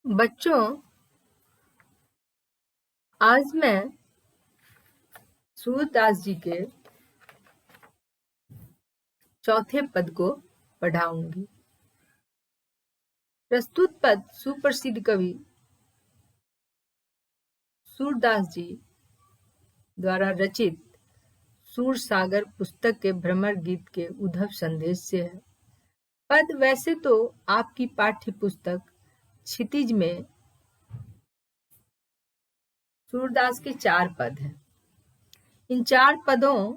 बच्चों, आज मैं सूरदास जी के चौथे पद को पढ़ाऊंगी। प्रस्तुत पद सुप्रसिद्ध कवि सूरदास जी द्वारा रचित सूर सागर पुस्तक के भ्रमर गीत के उद्धव संदेश से है। पद वैसे तो आपकी पाठ्य पुस्तक क्षितिज में सूरदास के 4 पद हैं। इन 4 पदों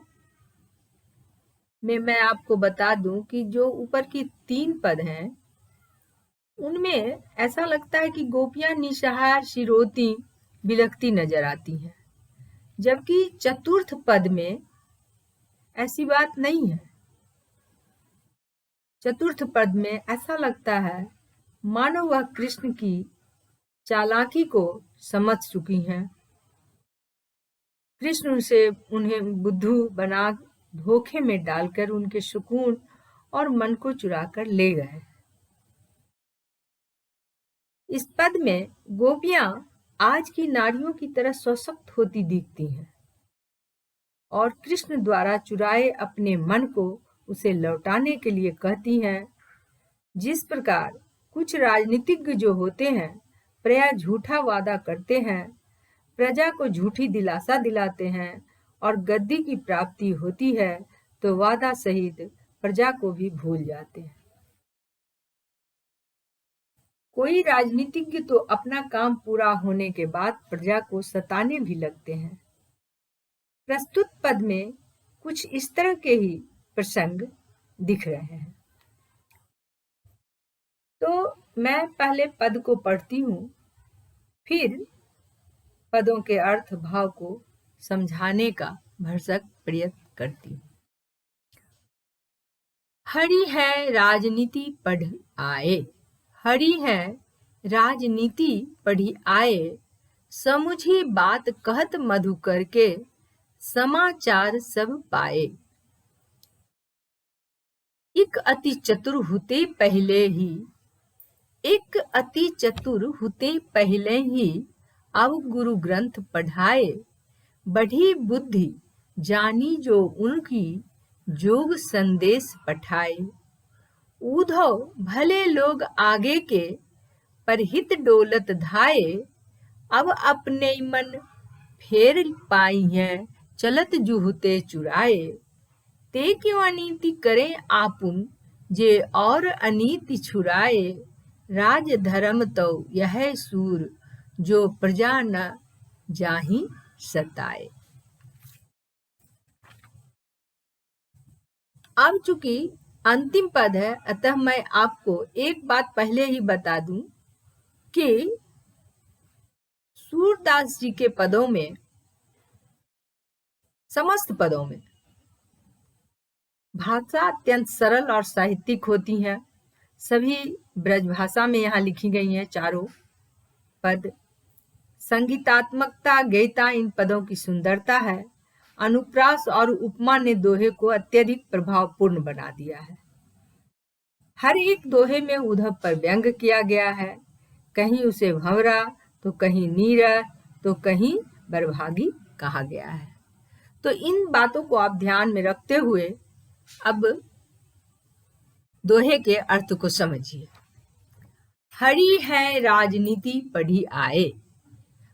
में मैं आपको बता दूं कि जो ऊपर की 3 पद हैं उनमें ऐसा लगता है कि गोपियां निसहार शिरोती बिलखती नजर आती हैं, जबकि चतुर्थ पद में ऐसी बात नहीं है। चतुर्थ पद में ऐसा लगता है मानो वह कृष्ण की चालाकी को समझ चुकी हैं। कृष्ण उन्हें बुद्धू बना धोखे में डालकर उनके सुकून और मन को चुराकर ले गए। इस पद में गोपियां आज की नारियों की तरह सशक्त होती दिखती हैं और कृष्ण द्वारा चुराए अपने मन को उसे लौटाने के लिए कहती हैं। जिस प्रकार कुछ राजनीतिज्ञ जो होते हैं प्रायः झूठा वादा करते हैं, प्रजा को झूठी दिलासा दिलाते हैं और गद्दी की प्राप्ति होती है तो वादा सहित प्रजा को भी भूल जाते हैं। कोई राजनीतिज्ञ तो अपना काम पूरा होने के बाद प्रजा को सताने भी लगते हैं। प्रस्तुत पद में कुछ इस तरह के ही प्रसंग दिख रहे हैं। तो मैं पहले पद को पढ़ती हूँ, फिर पदों के अर्थ भाव को समझाने का भरसक प्रयत्न करती हूँ। हरि है राजनीति पढ़ आए, हरि है राजनीति पढ़ी आए, समुझी बात कहत मधुकर के, समाचार सब पाए। एक अति चतुर हुते पहले ही, एक अति चतुर हुते पहले ही, अब गुरु ग्रंथ पढ़ाए, बढ़ी बुद्धि जानी जो उनकी, जोग संदेश पठाए। उधव भले लोग आगे के, परहित डोलत धाये, अब अपने मन फेर पाई हैं, चलत जुहते चुराए। ते क्यों अनीति करें आपुन, जे और अनीति छुराए, राज धर्म तो यह सूर, जो प्रजा न जाहि सताए। अब चूंकि अंतिम पद है, अतः मैं आपको एक बात पहले ही बता दूं कि सूरदास जी के पदों में, समस्त पदों में भाषा अत्यंत सरल और साहित्यिक होती है। सभी ब्रज भाषा में यहाँ लिखी गई हैं चारों पद। संगीतात्मकता गीता इन पदों की सुंदरता है। अनुप्रास और उपमा ने दोहे को अत्यधिक प्रभावपूर्ण बना दिया है। हर एक दोहे में उद्धव पर व्यंग किया गया है, कहीं उसे भंवरा तो कहीं नीरा तो कहीं बरभागी कहा गया है। तो इन बातों को आप ध्यान में रखते हुए अब दोहे के अर्थ को समझिए। हरि है राजनीति पढ़ी आए।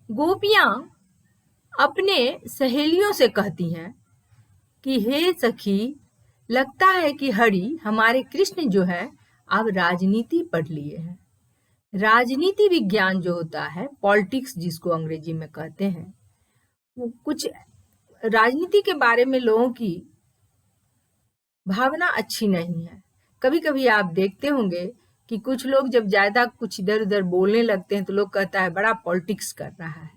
गोपियां अपने सहेलियों से कहती हैं कि हे सखी, लगता है कि हरि हमारे कृष्ण जो है अब राजनीति पढ़ लिए हैं। राजनीति विज्ञान जो होता है, पॉलिटिक्स जिसको अंग्रेजी में कहते हैं, वो कुछ राजनीति के बारे में लोगों की भावना अच्छी नहीं है। कभी कभी आप देखते होंगे कि कुछ लोग जब ज्यादा कुछ इधर उधर बोलने लगते हैं तो लोग कहता है बड़ा पॉलिटिक्स कर रहा है।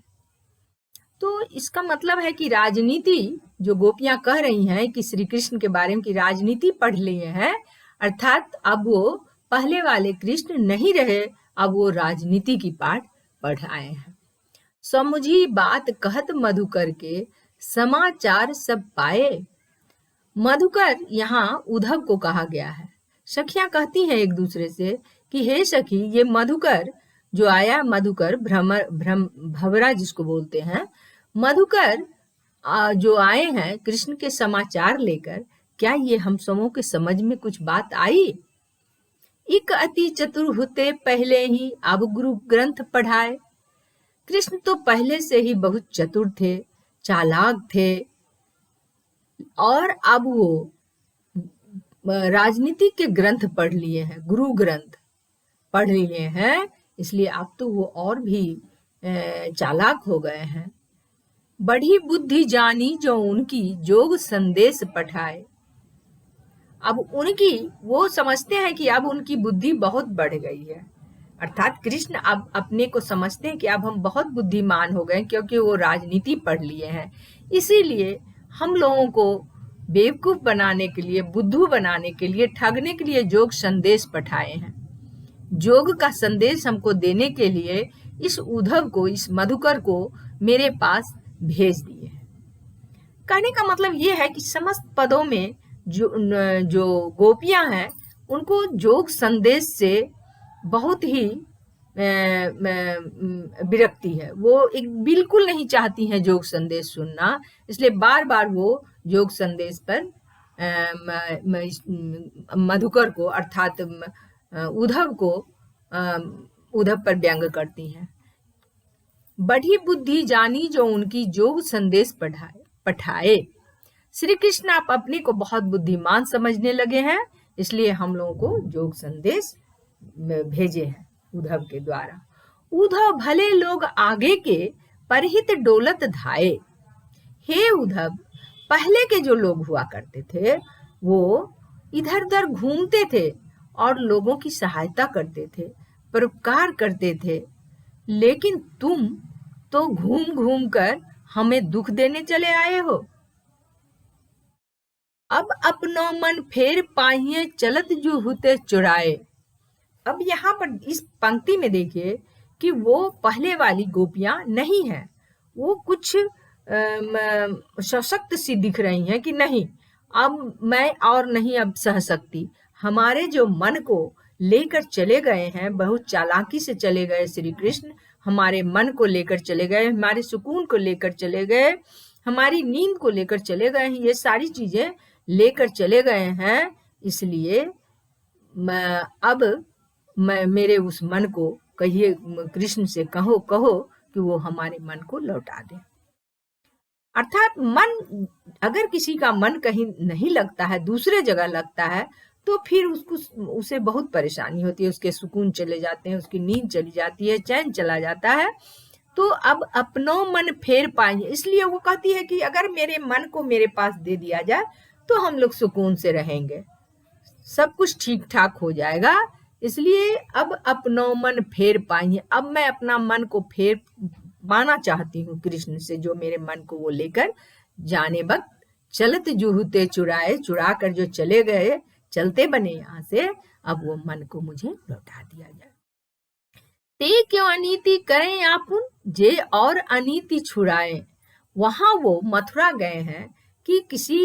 तो इसका मतलब है कि राजनीति जो गोपियां कह रही हैं कि श्री कृष्ण के बारे में की राजनीति पढ़ लिए हैं, अर्थात अब वो पहले वाले कृष्ण नहीं रहे, अब वो राजनीति की पाठ पढ़ आए हैं। समुझी बात कहत मधुकर के, समाचार सब पाए। मधुकर यहाँ उद्धव को कहा गया है। सखियां कहती हैं एक दूसरे से कि हे सखी, ये मधुकर जो आया मधुकर भंवरा जिसको बोलते हैं, मधुकर जो आए हैं कृष्ण के समाचार लेकर, क्या ये हम सबों के समझ में कुछ बात आई? इक अति चतुर हुते पहले ही अब गुरु ग्रंथ पढ़ाए। कृष्ण तो पहले से ही बहुत चतुर थे, चालाक थे, और अब वो राजनीति के ग्रंथ पढ़ लिए हैं, गुरु ग्रंथ पढ़ लिए हैं, इसलिए अब तो वो और भी चालाक हो गए हैं। बढ़ी बुद्धि जानी जो उनकी, जोग संदेश पठाए। अब उनकी, वो समझते हैं कि अब उनकी बुद्धि बहुत बढ़ गई है, अर्थात कृष्ण अब अपने को समझते हैं कि अब हम बहुत बुद्धिमान हो गए, क्योंकि वो राजनीति पढ़ लिए हैं। इसीलिए हम लोगों को बेवकूफ बनाने के लिए, बुद्धू बनाने के लिए, ठगने के लिए जोग संदेश पठाए हैं। जोग का संदेश हमको देने के लिए इस उद्धव को, इस मधुकर को मेरे पास भेज दिए हैं। कहने का मतलब ये है कि समस्त पदों में जो गोपियां हैं उनको जोग संदेश से बहुत ही विरक्ति है। वो एक बिल्कुल नहीं चाहती हैं जोग संदेश सुनना, इसलिए बार बार वो जोग संदेश पर मधुकर को, अर्थात उद्धव पर व्यंग करती हैं। बढ़ी बुद्धि जानी जो उनकी, जोग संदेश पठाए। श्री कृष्ण आप अपने को बहुत बुद्धिमान समझने लगे हैं, इसलिए हम लोगों को जोग संदेश भेजे हैं उद्धव के द्वारा। उद्धव भले लोग आगे के, परहित डोलत धाये। हे उद्धव, पहले के जो लोग हुआ करते थे वो इधर उधर घूमते थे और लोगों की सहायता करते थे, परोपकार करते थे, लेकिन तुम तो घूम घूम कर हमें दुख देने चले आए हो। अब अपनो मन फेर पाहिए, चलत जो हुते चुराए। अब यहाँ पर इस पंक्ति में देखिए कि वो पहले वाली गोपियां नहीं है, वो कुछ सशक्त सी दिख रही हैं कि नहीं, अब मैं और नहीं अब सह सकती। हमारे जो मन को लेकर चले गए हैं, बहुत चालाकी से चले गए श्री कृष्ण, हमारे मन को लेकर चले गए, हमारे सुकून को लेकर चले गए, हमारी नींद को लेकर चले गए हैं, ये सारी चीजें लेकर चले गए हैं। इसलिए मेरे उस मन को कहिए, कृष्ण से कहो कि वो हमारे मन को लौटा दे। अर्थात मन, अगर किसी का मन कहीं नहीं लगता है, दूसरे जगह लगता है, तो फिर उसे बहुत परेशानी होती है, उसके सुकून चले जाते हैं, उसकी नींद चली जाती है, चैन चला जाता है। तो अब अपनो मन फेर पाएंगे, इसलिए वो कहती है कि अगर मेरे मन को मेरे पास दे दिया जाए तो हम लोग सुकून से रहेंगे, सब कुछ ठीक ठाक हो जाएगा। इसलिए अब अपनो मन फेर पाएंगे, अब मैं अपना मन को फेर पाना चाहती हूँ कृष्ण से, जो मेरे मन को वो लेकर जाने वक्त चलत जुहुते चुराए, चुरा कर जो चले गए, चलते बने यहाँ से, अब वो मन को मुझे लौटा दिया जाए। ते क्यों अनीति करें आपुन, जे और अनीति छुड़ाए। वहां वो मथुरा गए हैं कि किसी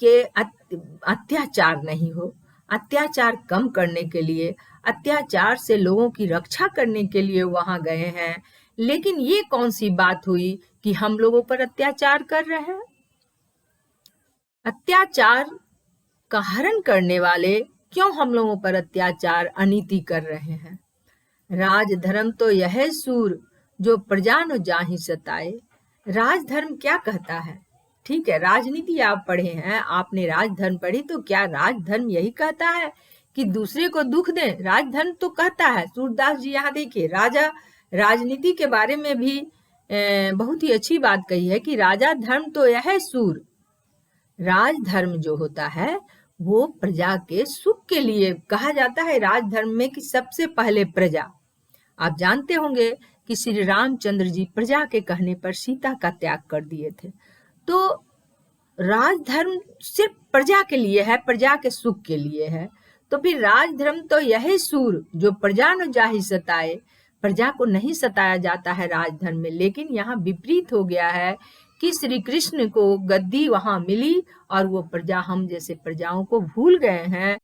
के अत्याचार नहीं हो, अत्याचार कम करने के लिए, अत्याचार से लोगों की रक्षा करने के लिए वहां गए हैं। लेकिन ये कौन सी बात हुई कि हम लोगों पर अत्याचार कर रहे हैं? अत्याचार का हरण करने वाले क्यों हम लोगों पर अत्याचार, अनीति कर रहे हैं? राजधर्म तो यह सूर, जो प्रजा न जाहि सताए। राजधर्म क्या कहता है? ठीक है, राजनीति आप पढ़े हैं, आपने राजधर्म पढ़ी, तो क्या राजधर्म यही कहता है कि दूसरे को दुख दें? राजधर्म तो कहता है, सूरदास जी यहाँ देखिए, राजा राजनीति के बारे में भी बहुत ही अच्छी बात कही है कि राजा धर्म तो यह सूर। राजधर्म जो होता है वो प्रजा के सुख के लिए कहा जाता है। राजधर्म में कि सबसे पहले प्रजा, आप जानते होंगे कि श्री रामचंद्र जी प्रजा के कहने पर सीता का त्याग कर दिए थे। तो राजधर्म सिर्फ प्रजा के लिए है, प्रजा के सुख के लिए है। तो फिर राजधर्म तो यही सूर, जो प्रजा न जाहि सताए। प्रजा को नहीं सताया जाता है राजधर्म में, लेकिन यहाँ विपरीत हो गया है कि श्री कृष्ण को गद्दी वहां मिली और वो प्रजा, हम जैसे प्रजाओं को भूल गए हैं।